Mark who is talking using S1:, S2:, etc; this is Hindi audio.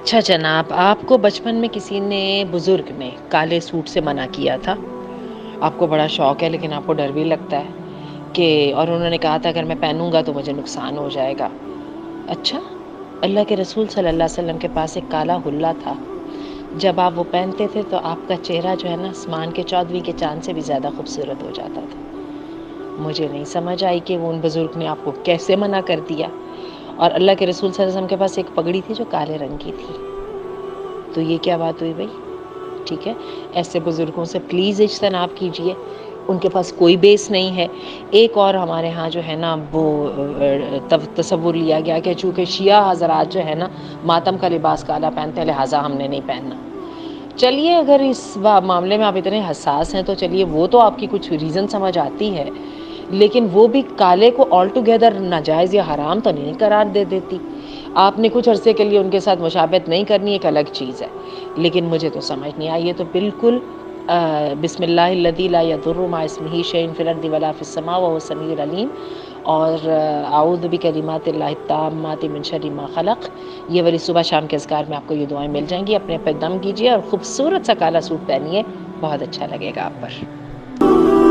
S1: अच्छा जनाब, आपको बचपन में किसी ने बुज़ुर्ग ने काले सूट से मना किया था। आपको बड़ा शौक है लेकिन आपको डर भी लगता है कि और उन्होंने कहा था अगर मैं पहनूँगा तो मुझे नुकसान हो जाएगा। अच्छा, अल्लाह के रसूल सल्लल्लाहु अलैहि वसल्लम के पास एक काला हुल्ला था। जब आप वो पहनते थे तो आपका चेहरा जो है ना आसमान के 14वीं के चाँद से भी ज़्यादा खूबसूरत हो जाता था। मुझे नहीं समझ आई कि वो उन बुज़ुर्ग ने आपको कैसे मना कर दिया। और अल्लाह के रसूल सल्लल्लाहु अलैहि वसल्लम के पास एक पगड़ी थी जो काले रंग की थी। तो ये क्या बात हुई भई? ठीक है? ऐसे बुज़ुर्गों से प्लीज़ इज्तनाब कीजिए, उनके पास कोई बेस नहीं है। एक और हमारे यहाँ जो है ना वो तव तसव्वुर लिया गया कि चूँकि शिया हज़रात जो है ना मातम का लिबास काला पहनते हैं लिहाज़ा हमने नहीं पहनना। चलिए अगर इस मामले में आप इतने हसास हैं तो चलिए वो तो आपकी कुछ रीज़न समझ आती है, लेकिन वो भी काले को ऑल टुगेदर नाजायज़ या हराम तो नहीं करार दे देती। आपने कुछ अरसे के लिए उनके साथ मुशाबहत नहीं करनी एक अलग चीज़ है, लेकिन मुझे तो समझ नहीं आई ये तो बिल्कुल बिस्मिल्लाहिल्लज़ी ला यदुर्रु मा इस्मिही शैउन फिल अर्दि वला फिस समा व हुवा समीउल अलीम और अऊज़ु बिकलिमातिल्लाहि ताम्माति मिन शर्रि मा खलक़। ये वाली सुबह शाम के अज़कार में आपको ये दुआएँ मिल जाएँगी। अपने पे दम कीजिए और खूबसूरत सा काला सूट पहनिए, बहुत अच्छा लगेगा आप पर।